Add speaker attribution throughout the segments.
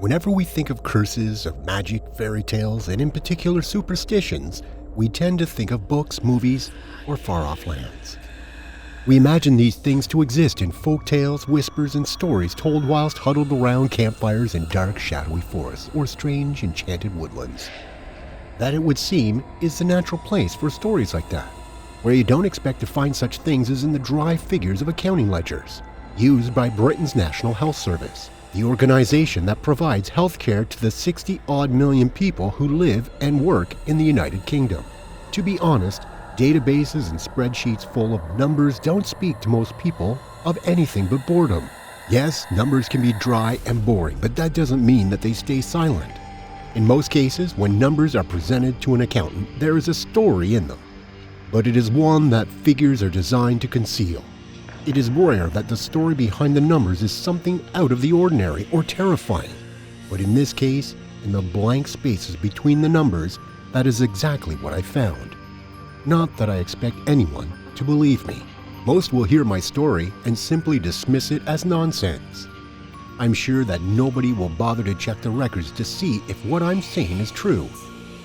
Speaker 1: Whenever we think of curses, of magic, fairy tales, and in particular superstitions, we tend to think of books, movies, or far-off lands. We imagine these things to exist in folk tales, whispers, and stories told whilst huddled around campfires in dark, shadowy forests or strange, enchanted woodlands. That, it would seem, is the natural place for stories like that. Where you don't expect to find such things as in the dry figures of accounting ledgers, used by Britain's National Health Service, the organization that provides healthcare to the 60-odd million people who live and work in the United Kingdom. To be honest, databases and spreadsheets full of numbers don't speak to most people of anything but boredom. Yes, numbers can be dry and boring, but that doesn't mean that they stay silent. In most cases, when numbers are presented to an accountant, there is a story in them. But it is one that figures are designed to conceal. It is rare that the story behind the numbers is something out of the ordinary or terrifying. But in this case, in the blank spaces between the numbers, that is exactly what I found. Not that I expect anyone to believe me. Most will hear my story and simply dismiss it as nonsense. I'm sure that nobody will bother to check the records to see if what I'm saying is true.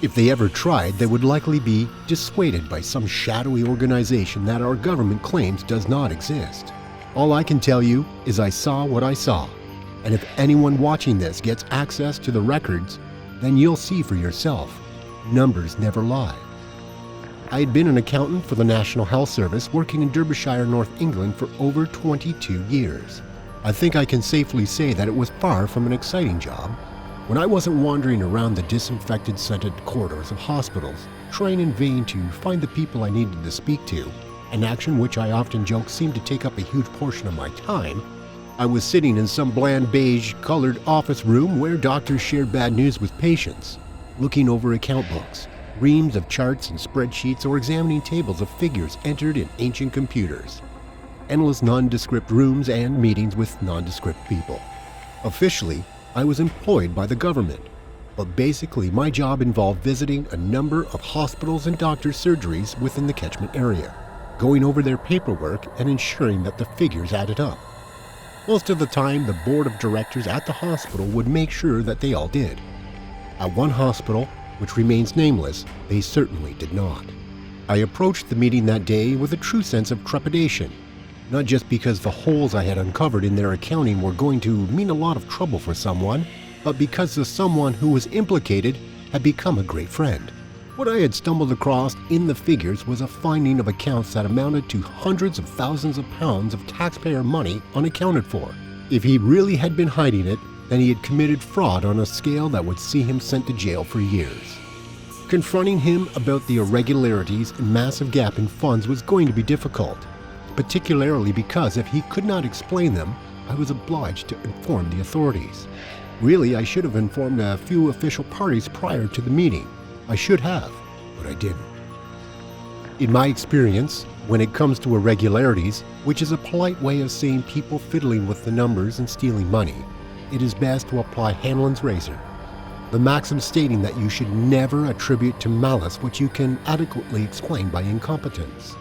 Speaker 1: If they ever tried, they would likely be dissuaded by some shadowy organization that our government claims does not exist. All I can tell you is I saw what I saw, and if anyone watching this gets access to the records, then you'll see for yourself. Numbers never lie. I had been an accountant for the National Health Service working in Derbyshire, North England for over 22 years. I think I can safely say that it was far from an exciting job. When I wasn't wandering around the disinfected, scented corridors of hospitals, trying in vain to find the people I needed to speak to, an action which I often joke seemed to take up a huge portion of my time, I was sitting in some bland beige-colored office room where doctors shared bad news with patients, looking over account books, reams of charts and spreadsheets, or examining tables of figures entered in ancient computers. Endless nondescript rooms and meetings with nondescript people. Officially, I was employed by the government, but basically my job involved visiting a number of hospitals and doctors' surgeries within the catchment area, going over their paperwork and ensuring that the figures added up. Most of the time, the board of directors at the hospital would make sure that they all did. At one hospital, which remains nameless, they certainly did not. I approached the meeting that day with a true sense of trepidation, not just because the holes I had uncovered in their accounting were going to mean a lot of trouble for someone, but because the someone who was implicated had become a great friend. What I had stumbled across in the figures was a finding of accounts that amounted to hundreds of thousands of pounds of taxpayer money unaccounted for. If he really had been hiding it, then he had committed fraud on a scale that would see him sent to jail for years. Confronting him about the irregularities and massive gap in funds was going to be difficult, particularly because if he could not explain them, I was obliged to inform the authorities. Really, I should have informed a few official parties prior to the meeting. I should have, but I didn't. In my experience, when it comes to irregularities, which is a polite way of saying people fiddling with the numbers and stealing money, it is best to apply Hanlon's razor, the maxim stating that you should never attribute to malice what you can adequately explain by incompetence.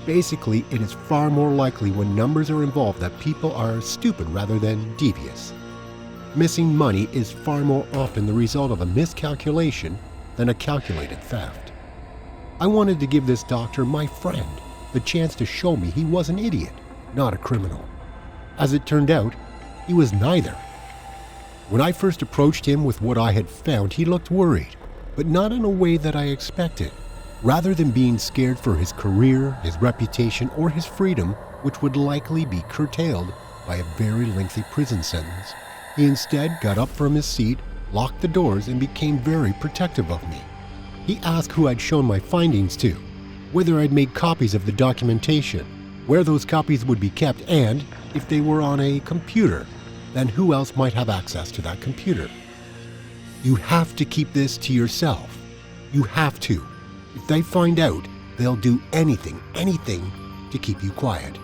Speaker 1: Basically, it is far more likely when numbers are involved that people are stupid rather than devious. Missing money is far more often the result of a miscalculation than a calculated theft. I wanted to give this doctor, my friend, the chance to show me he was an idiot, not a criminal. As it turned out, he was neither. When I first approached him with what I had found, he looked worried, but not in a way that I expected. Rather than being scared for his career, his reputation, or his freedom, which would likely be curtailed by a very lengthy prison sentence, he instead got up from his seat, locked the doors, and became very protective of me. He asked who I'd shown my findings to, whether I'd made copies of the documentation, where those copies would be kept, and if they were on a computer, then who else might have access to that computer. You have to keep this to yourself. You have to. If they find out, they'll do anything to keep you quiet.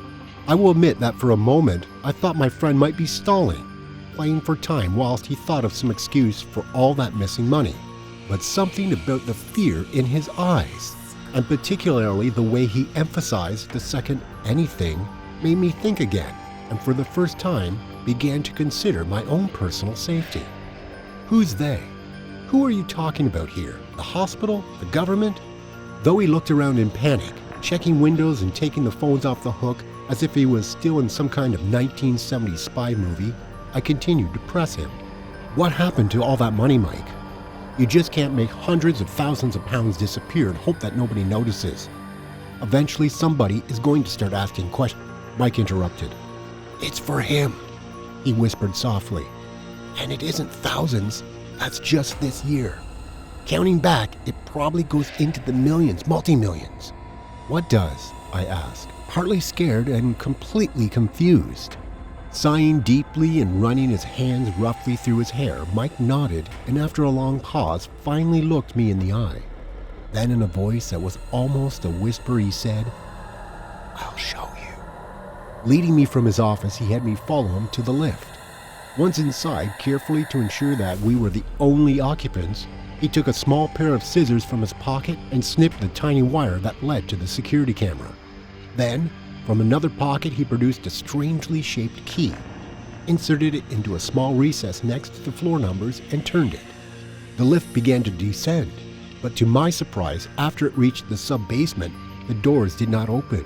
Speaker 1: I will admit that for a moment, I thought my friend might be stalling, playing for time whilst he thought of some excuse for all that missing money. But something about the fear in his eyes, and particularly the way he emphasized the second anything, made me think again, and for the first time, began to consider my own personal safety. Who's they? Who are you talking about here? The hospital? The government? Though he looked around in panic, checking windows and taking the phones off the hook as if he was still in some kind of 1970s spy movie, I continued to press him. What happened to all that money, Mike? You just can't make hundreds of thousands of pounds disappear and hope that nobody notices. Eventually somebody is going to start asking questions. Mike interrupted. It's for him, he whispered softly. And it isn't thousands, that's just this year. Counting back, it probably goes into the millions, multi-millions. What does? I asked, partly scared and completely confused. Sighing deeply and running his hands roughly through his hair, Mike nodded and after a long pause finally looked me in the eye. Then in a voice that was almost a whisper he said, I'll show you. Leading me from his office, he had me follow him to the lift. Once inside, carefully to ensure that we were the only occupants, he took a small pair of scissors from his pocket and snipped the tiny wire that led to the security camera. Then, from another pocket, he produced a strangely shaped key, inserted it into a small recess next to the floor numbers, and turned it. The lift began to descend, but to my surprise, after it reached the sub-basement, the doors did not open.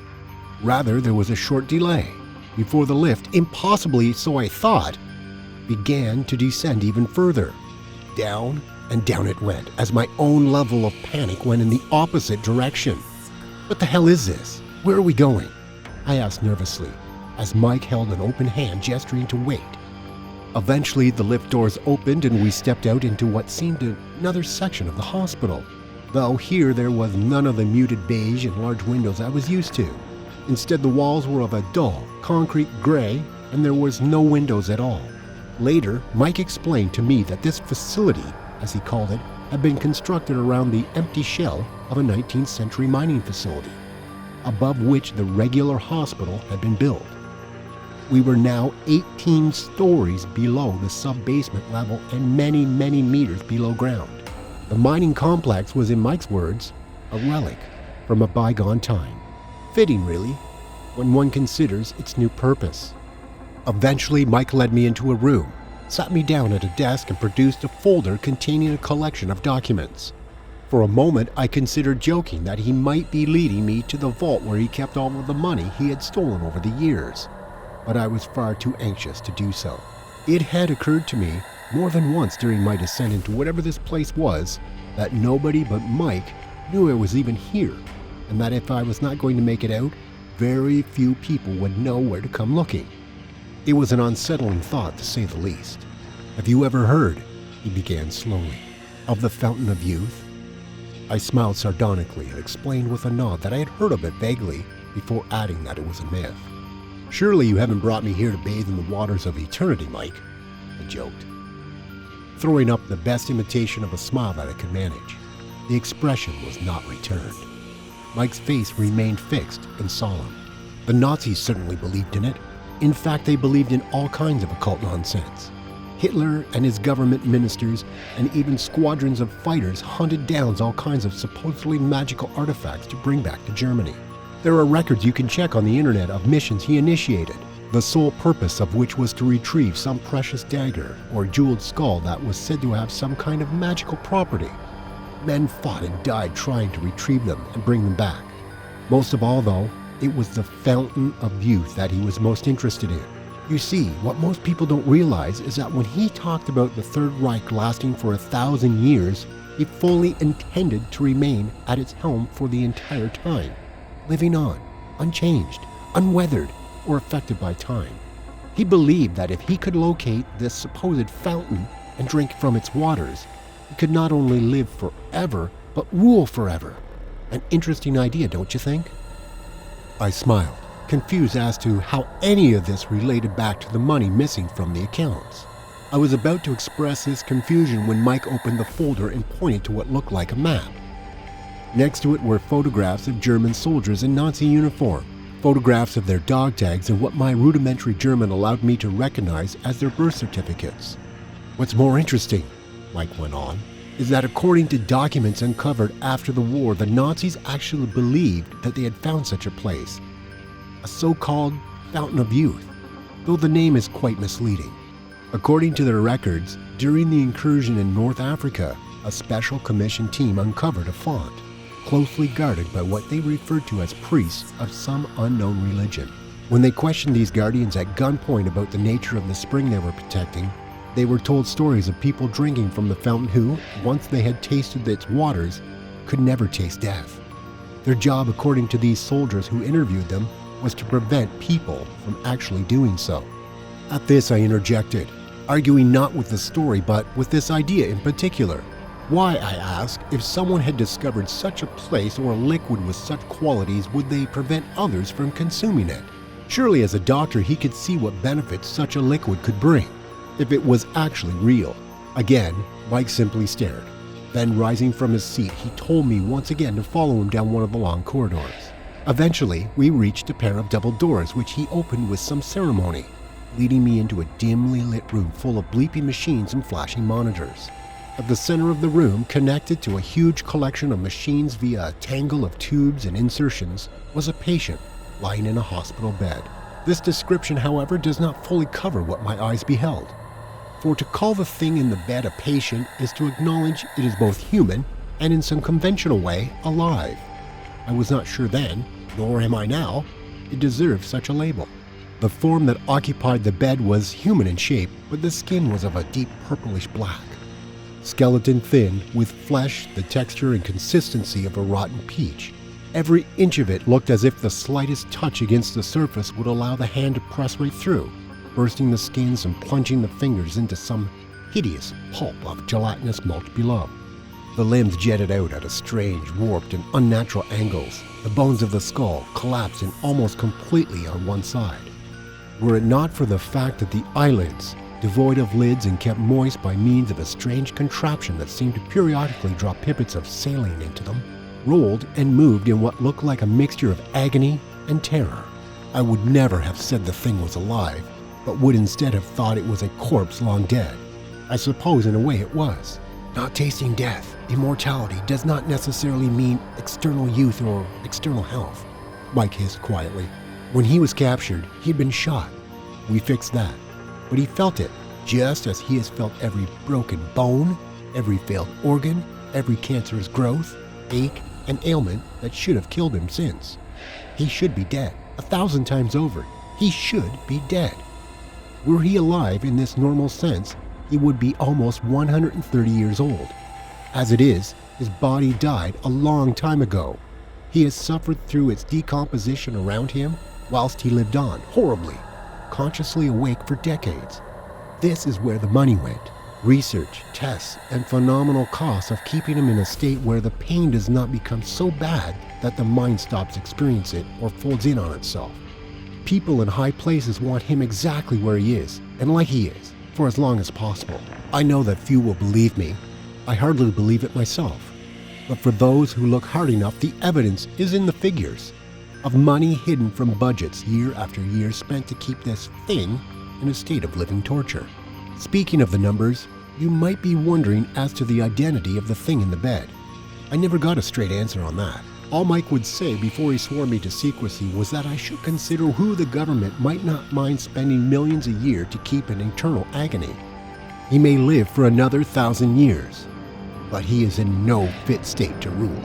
Speaker 1: Rather, there was a short delay before the lift, impossibly so I thought, began to descend even further. Down and down it went, as my own level of panic went in the opposite direction. What the hell is this? Where are we going? I asked nervously, as Mike held an open hand gesturing to wait. Eventually, the lift doors opened and we stepped out into what seemed another section of the hospital, though here there was none of the muted beige and large windows I was used to. Instead, the walls were of a dull, concrete gray, and there was no windows at all. Later, Mike explained to me that this facility, as he called it, had been constructed around the empty shell of a 19th century mining facility, above which the regular hospital had been built. We were now 18 stories below the sub-basement level and many, many meters below ground. The mining complex was, in Mike's words, a relic from a bygone time. Fitting, really, when one considers its new purpose. Eventually, Mike led me into a room, sat me down at a desk and produced a folder containing a collection of documents. For a moment, I considered joking that he might be leading me to the vault where he kept all of the money he had stolen over the years, but I was far too anxious to do so. It had occurred to me more than once during my descent into whatever this place was that nobody but Mike knew I was even here, and that if I was not going to make it out, very few people would know where to come looking. It was an unsettling thought, to say the least. Have you ever heard, he began slowly, of the Fountain of Youth? I smiled sardonically and explained with a nod that I had heard of it vaguely before adding that it was a myth. Surely you haven't brought me here to bathe in the waters of eternity, Mike, I joked, throwing up the best imitation of a smile that I could manage. The expression was not returned. Mike's face remained fixed and solemn. The Nazis certainly believed in it. In fact, they believed in all kinds of occult nonsense. Hitler and his government ministers and even squadrons of fighters hunted down all kinds of supposedly magical artifacts to bring back to Germany. There are records you can check on the internet of missions he initiated, the sole purpose of which was to retrieve some precious dagger or jeweled skull that was said to have some kind of magical property. Men fought and died trying to retrieve them and bring them back. Most of all, though, it was the Fountain of Youth that he was most interested in. You see, what most people don't realize is that when he talked about the Third Reich lasting for 1,000 years, he fully intended to remain at its helm for the entire time, living on, unchanged, unweathered, or affected by time. He believed that if he could locate this supposed fountain and drink from its waters, he could not only live forever, but rule forever. An interesting idea, don't you think? I smiled, confused as to how any of this related back to the money missing from the accounts. I was about to express this confusion when Mike opened the folder and pointed to what looked like a map. Next to it were photographs of German soldiers in Nazi uniform, photographs of their dog tags and what my rudimentary German allowed me to recognize as their birth certificates. What's more interesting, Mike went on, is that according to documents uncovered after the war, the Nazis actually believed that they had found such a place, a so-called Fountain of Youth. though the name is quite misleading. According to their records, during the incursion in North Africa, a special commission team uncovered a font, closely guarded by what they referred to as priests of some unknown religion. When they questioned these guardians at gunpoint about the nature of the spring they were protecting, they were told stories of people drinking from the fountain who, once they had tasted its waters, could never taste death. Their job, according to these soldiers who interviewed them, was to prevent people from actually doing so. At this I interjected, arguing not with the story but with this idea in particular. Why, I asked, if someone had discovered such a place or a liquid with such qualities, would they prevent others from consuming it? Surely as a doctor he could see what benefits such a liquid could bring, if it was actually real. Again, Mike simply stared. Then rising from his seat, he told me once again to follow him down one of the long corridors. Eventually, we reached a pair of double doors which he opened with some ceremony, leading me into a dimly lit room full of bleeping machines and flashing monitors. At the center of the room, connected to a huge collection of machines via a tangle of tubes and insertions, was a patient lying in a hospital bed. This description, however, does not fully cover what my eyes beheld. For to call the thing in the bed a patient is to acknowledge it is both human and in some conventional way alive. I was not sure then, nor am I now, it deserved such a label. The form that occupied the bed was human in shape, but the skin was of a deep purplish black. Skeleton thin, with flesh the texture and consistency of a rotten peach. Every inch of it looked as if the slightest touch against the surface would allow the hand to press right through, bursting the skins and plunging the fingers into some hideous pulp of gelatinous mulch below. The limbs jetted out at a strange, warped and unnatural angles. The bones of the skull collapsing almost completely on one side. Were it not for the fact that the eyelids, devoid of lids and kept moist by means of a strange contraption that seemed to periodically drop pipets of saline into them, rolled and moved in what looked like a mixture of agony and terror, I would never have said the thing was alive, but would instead have thought it was a corpse long dead. I suppose in a way it was. Not tasting death, immortality does not necessarily mean external youth or external health, Mike hissed quietly. When he was captured, he'd been shot. We fixed that. But he felt it, just as he has felt every broken bone, every failed organ, every cancerous growth, ache, and ailment that should have killed him since. He should be dead, 1,000 times over. He should be dead. Were he alive in this normal sense, he would be almost 130 years old. As it is, his body died a long time ago. He has suffered through its decomposition around him whilst he lived on, horribly, consciously awake for decades. This is where the money went. Research, tests, and phenomenal costs of keeping him in a state where the pain does not become so bad that the mind stops experiencing it or folds in on itself. People in high places want him exactly where he is, and like he is, for as long as possible. I know that few will believe me. I hardly believe it myself. But for those who look hard enough, the evidence is in the figures of money hidden from budgets year after year spent to keep this thing in a state of living torture. Speaking of the numbers, you might be wondering as to the identity of the thing in the bed. I never got a straight answer on that. All Mike would say before he swore me to secrecy was that I should consider who the government might not mind spending millions a year to keep in eternal agony. He may live for another 1,000 years, but he is in no fit state to rule.